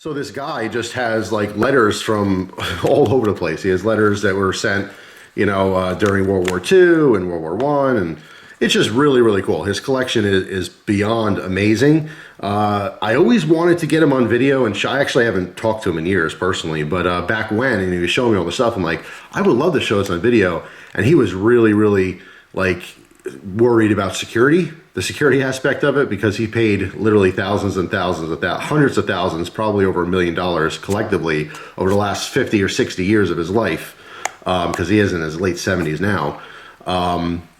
So this guy just has like letters from all over the place. He has letters that were sent, you know, during World War II and World War I, and it's just really, really cool. His collection is beyond amazing. I always wanted to get him on video, and I actually haven't talked to him in years personally, but back when, and he was showing me all the stuff, I'm like, I would love to show this on video. And he was really, really like worried about security, the security aspect of it, because he paid literally thousands and thousands of hundreds of thousands, probably over $1 million collectively over the last 50 or 60 years of his life, because he is in his late 70s now.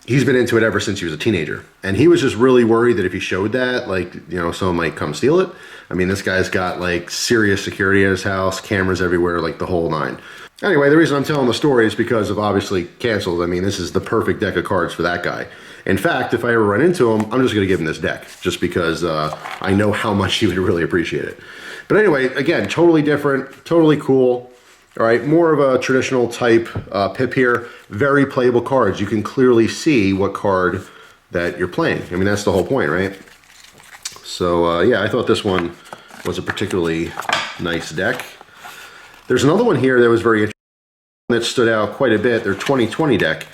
He's been into it ever since he was a teenager, and he was just really worried that if he showed that, like, you know, someone might come steal it. I mean, this guy's got like serious security at his house, cameras everywhere, like the whole nine. Anyway, the reason I'm telling the story is because of obviously cancels. I mean, this is the perfect deck of cards for that guy. In fact, if I ever run into him, I'm just going to give him this deck just because I know how much he would really appreciate it. But anyway, again, totally different, totally cool. All right, more of a traditional type pip here. Very playable cards. You can clearly see what card that you're playing. I mean, that's the whole point, right? So yeah, I thought this one was a particularly nice deck. There's another one here that was very interesting that stood out quite a bit. Their 2020 deck.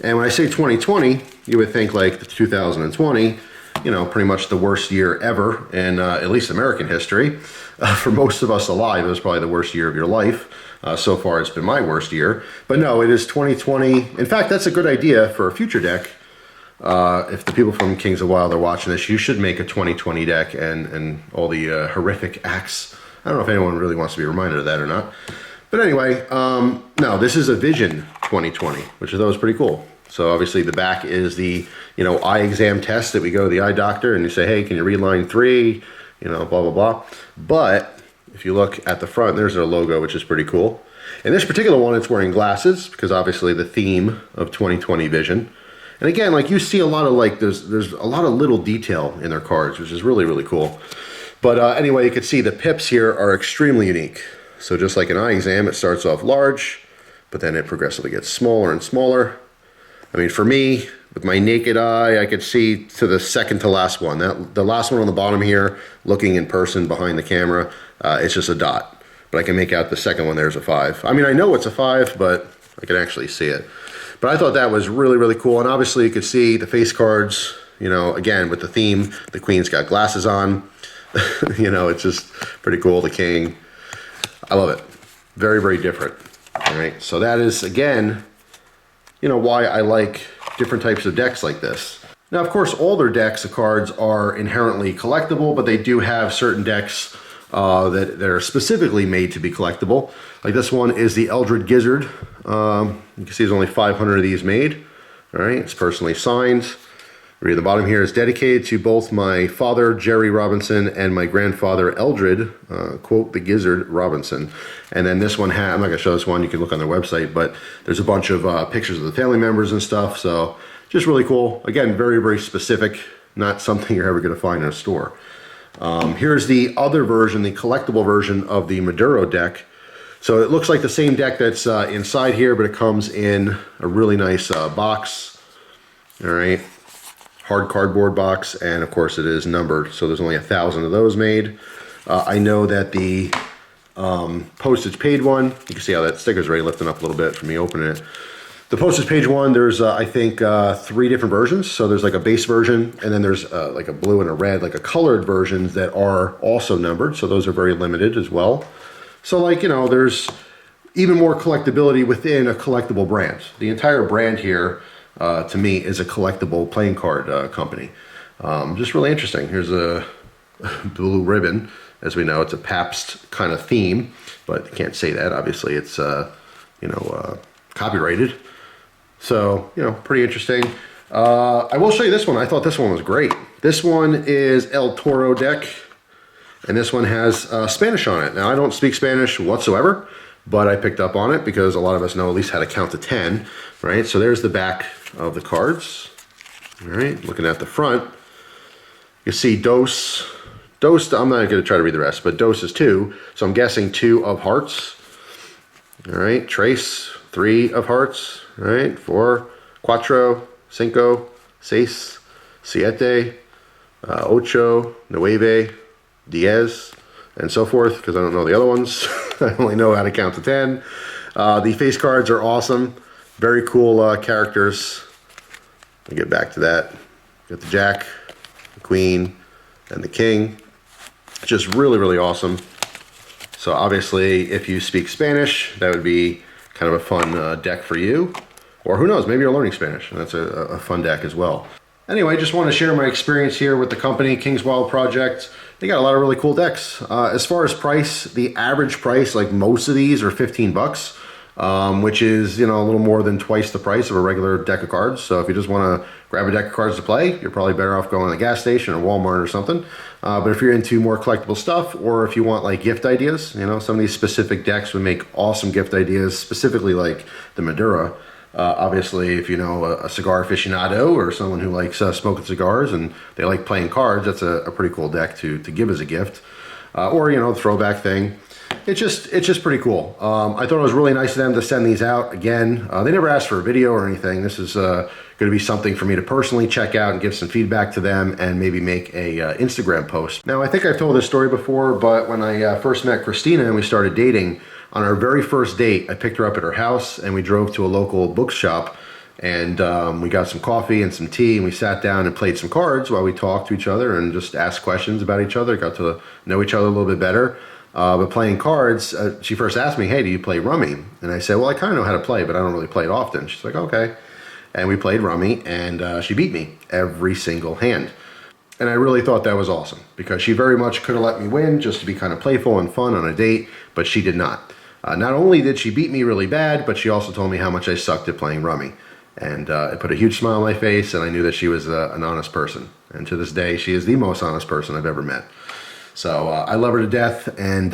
And when I say 2020, you would think like the 2020, you know, pretty much the worst year ever in at least American history. For most of us alive, it was probably the worst year of your life. So far, it's been my worst year. But no, it is 2020. In fact, that's a good idea for a future deck. If the people from KingsWild are watching this, you should make a 2020 deck and all the horrific acts. I don't know if anyone really wants to be reminded of that or not. But anyway, no, this is a Vision 2020, which I thought was pretty cool. So obviously the back is the, you know, eye exam test that we go to the eye doctor and you say, hey, can you read line 3? You know, blah, blah, blah. But if you look at the front, there's their logo, which is pretty cool. In this particular one, it's wearing glasses because obviously the theme of 2020 Vision. And again, like you see a lot of like, there's a lot of little detail in their cards, which is really, really cool. But anyway, you can see the pips here are extremely unique. So just like an eye exam, it starts off large, but then it progressively gets smaller and smaller. I mean, for me, with my naked eye, I could see to the second to last one. The last one on the bottom here, looking in person behind the camera, it's just a dot. But I can make out the second one, there's a 5. I mean, I know it's a 5, but I can actually see it. But I thought that was really, really cool. And obviously you could see the face cards, you know, again, with the theme, the Queen's got glasses on. You know, it's just pretty cool, the King. I love it. Very, very different. All right, so that is, again, you know, why I like different types of decks like this. Now, of course, all their decks of cards are inherently collectible, but they do have certain decks that are specifically made to be collectible. Like this one is the Eldred Gizzard. You can see there's only 500 of these made. All right, it's personally signed. Read the bottom here is dedicated to both my father, Jerry Robinson, and my grandfather, Eldred, quote, the Gizzard Robinson. And then this one, I'm not going to show this one, you can look on their website, but there's a bunch of pictures of the family members and stuff, so just really cool. Again, very, very specific, not something you're ever going to find in a store. Here's the other version, the collectible version of the Maduro deck. So it looks like the same deck that's inside here, but it comes in a really nice box. All right. Hard cardboard box, and of course it is numbered, so there's only 1,000 of those made. I know that the postage paid one, you can see how that sticker's already lifting up a little bit from me opening it. The postage page one, there's I think 3 different versions. So there's like a base version, and then there's like a blue and a red, like a colored versions that are also numbered, so those are very limited as well. So like, you know, there's even more collectability within a collectible brand. The entire brand here, to me, is a collectible playing card company. Just really interesting. Here's a blue ribbon. As we know, it's a Pabst kind of theme, but you can't say that. Obviously, it's you know, copyrighted. So, you know, pretty interesting. I will show you this one. I thought this one was great. This one is El Toro deck, and this one has Spanish on it. Now, I don't speak Spanish whatsoever, but I picked up on it because a lot of us know at least how to count to 10, right? So there's the back of the cards. All right, looking at the front, you see Dos. Dos, I'm not going to try to read the rest, but Dos is 2, so I'm guessing 2 of hearts. All right, Tres, 3 of hearts. All right, 4, Cuatro, Cinco, Seis, Siete, Ocho, Nueve, Diez, and so forth, because I don't know the other ones. I only know how to count to 10. The face cards are awesome. Very cool characters. I'll get back to that. Got the Jack, the Queen, and the King. Just really, really awesome. So obviously, if you speak Spanish, that would be kind of a fun deck for you. Or who knows, maybe you're learning Spanish, and that's a fun deck as well. Anyway, just want to share my experience here with the company, KingsWild Project. They got a lot of really cool decks. As far as price, the average price, like most of these, are 15 bucks. Which is, you know, a little more than twice the price of a regular deck of cards. So if you just want to grab a deck of cards to play, you're probably better off going to the gas station or Walmart or something. But if you're into more collectible stuff, or if you want like gift ideas, you know, some of these specific decks would make awesome gift ideas, specifically like the Madura. Obviously, if you know a cigar aficionado or someone who likes smoking cigars and they like playing cards, that's a pretty cool deck to give as a gift. Or, you know, the throwback thing. It's just pretty cool. I thought it was really nice of them to send these out again. They never asked for a video or anything. This is going to be something for me to personally check out and give some feedback to them and maybe make a Instagram post. Now, I think I've told this story before, but when I first met Christina and we started dating, on our very first date, I picked her up at her house and we drove to a local bookshop, and we got some coffee and some tea, and we sat down and played some cards while we talked to each other and just asked questions about each other, got to know each other a little bit better. But playing cards, she first asked me, hey, do you play rummy? And I said, well, I kind of know how to play, but I don't really play it often. She's like, okay. And we played rummy, and she beat me every single hand. And I really thought that was awesome, because she very much could have let me win just to be kind of playful and fun on a date, but she did not. Not only did she beat me really bad, but she also told me how much I sucked at playing rummy. And it put a huge smile on my face, and I knew that she was an honest person. And to this day, she is the most honest person I've ever met. So I love her to death, and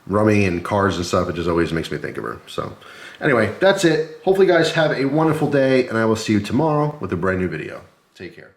rummy and cards and stuff, it just always makes me think of her. So anyway, that's it. Hopefully you guys have a wonderful day, and I will see you tomorrow with a brand new video. Take care.